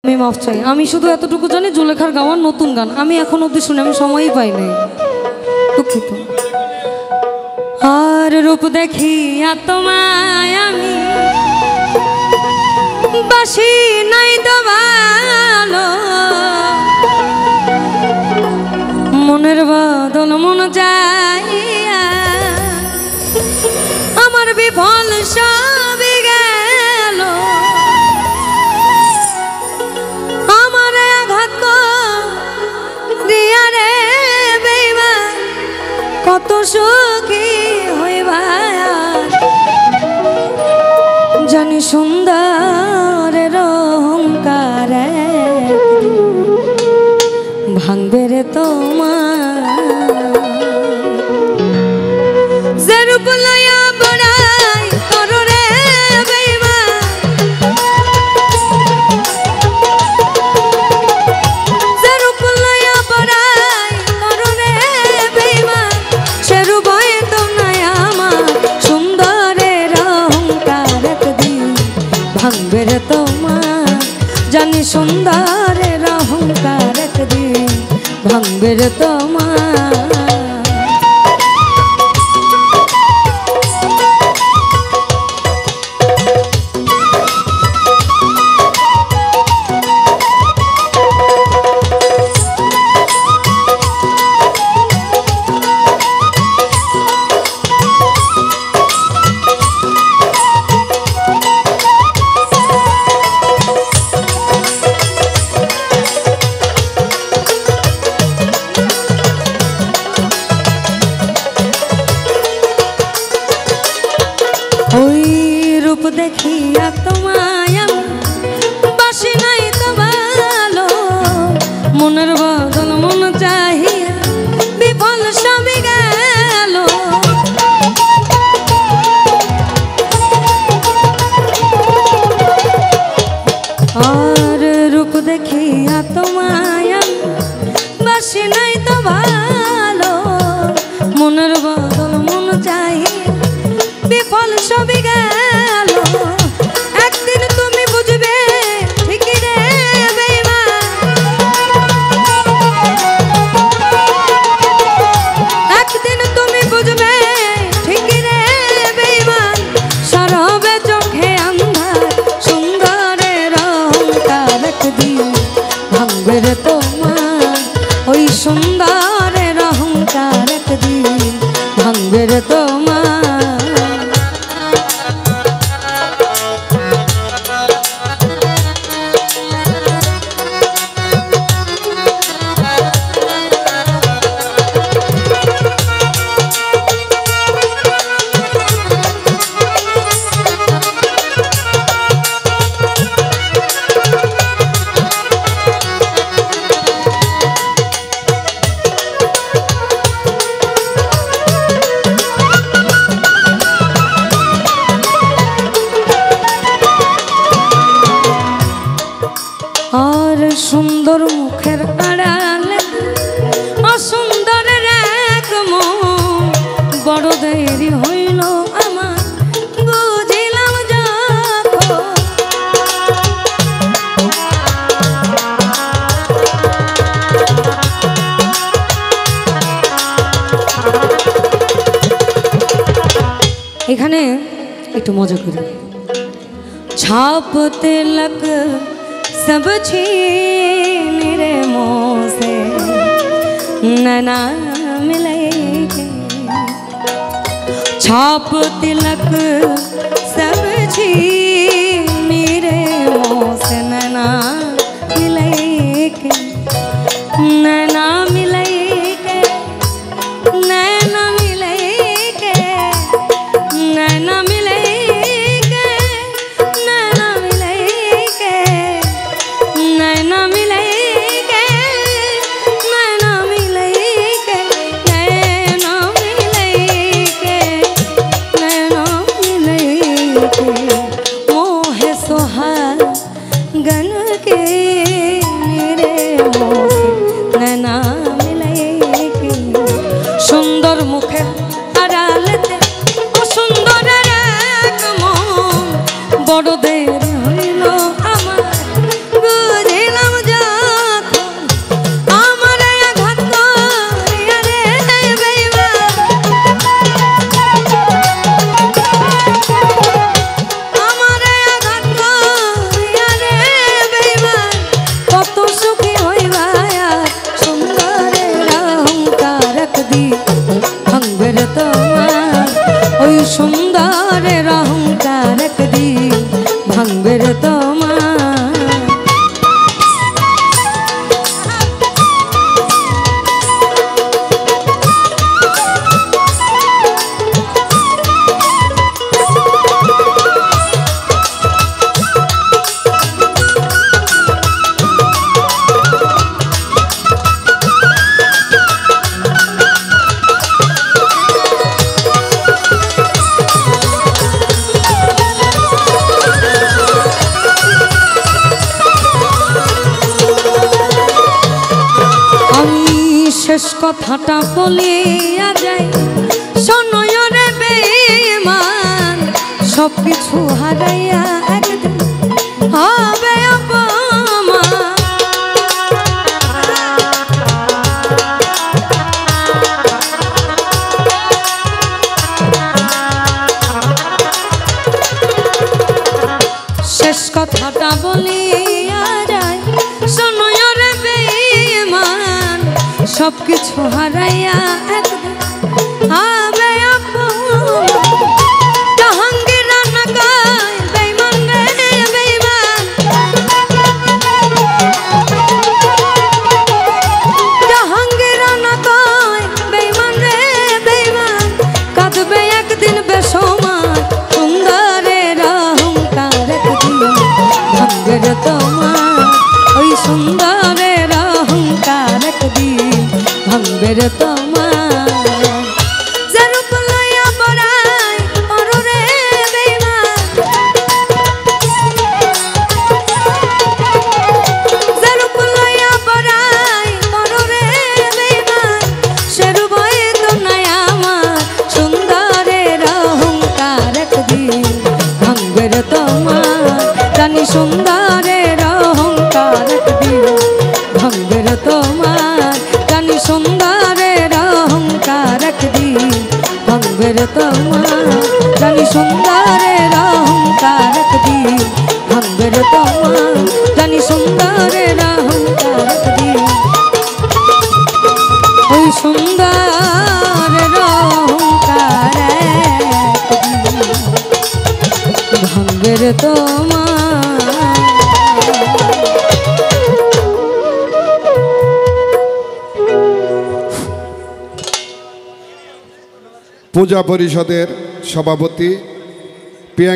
আমি মাফ চাই। আমি শুধু এতটুকু জানি জুলেখার গাওয়ার নতুন গান আমি এখন অবধি শুনে আমি সময়ই পাই নাই, দুঃখিত। আর রূপ দেখি তোমায় আমি বাসি নাই তো ভালো, মনের বদল মন চাইয়া আমার বিফল সবই গেল, আমার আঘাত দিয়া রে বেইমান কত সুখী হইবা জানি সুন্দরের অহংকার ভাঙবে রে তোমার যে রূপ লইয়া বড়াই করো রে বেইমান, যে রূপ লইয়া বড়াই করো রে বেইমান সে রূপ হয়তো নাই আমার সুন্দরের অহংকার একদিন ভাঙবে রে তোমার জানি সুন্দরের অহংকার একদিন ভাঙবে রে তোমার। ওই রূপ দেখিয়া তোমায় বাসি নাই তো ভালো, মনের বদল মন চাহিয়া বিফল সবই গেল, আর রূপ দেখিয়া তোমায় বাসি নাই তো ভালো, মনের বদল মন চাহিয়া বিফল সবই গেল, একদিন তুমি বুঝবে ঠিকই রে বেইমান, একদিন তুমি বুঝবে ঠিকই রে বেইমান সরবে চোখে আন্ধার সুন্দরের অহংকার একদিন ভাঙবে রে তোমার, ওই সুন্দরের অহংকার একদিন ভাঙবে রে তোমার। আর সুন্দর মুখের আড়ালে অসুন্দরের এক মন বড় দেরি হইল আমার বুঝিলাম যখন, এখানে একটু মজা করি। ছাপ তিলক सब छीन रे मुँह से नैना मिलेंगे, छाप तिलक सब छीन रे मुँह से नैना मिलेंगे, नैना मिलेंगे, नैना मिलेंगे, नैना मिलेंगे, नैना मिलेंगे, नैना मिलेंगे, नैना मिलेंगे, नैना मिलेंगे, नैना मिलेंगे, मोह सुहागन के কথাটা বলিয়া যাই শোনো রে বেঈমান সব কিছু হারাইয়া একদিন হবে অপমান শেষ কথাটা বলিয়া যায় শোনো রে বেঈমান সব কিছু হারাইয়া একদিন হবে অপমান জাহাঙ্গীর রানা গায় বেঈমান রে বেঈমান জাহাঙ্গীর রানা গায় বেঈমান রে বেঈমান কাঁদবে একদিন বেসমান সুন্দরের অহংকার একদিন ভাঙবে রে তোমার ওই সুন্দরের অহংকার একদিন ভাঙবে রে তোমার যে রূপ লইয়া বড়াই অরুরে বেঈমান যে রূপ লইয়া বড়াই অরুরে বেঈমান সে রূপ তো নাই আমার সুন্দরের অহংকার একদিন ভাঙবে রে তোমার জানি সুন্দরের অহংকার একদিন ভাঙবে রে তোমার জানি সুন্দরের অহংকার একদিন ভাঙবে রে তোমার জানি সুন্দরের অহংকার একদিন ভাঙবে রে তোমার জানি সুন্দরের অহংকার একদিন ওই সুন্দরের অহংকার একদিন ভাঙবে রে তোমার পূজা পরিষদের সভাপতি প্রিয়াঙ্কা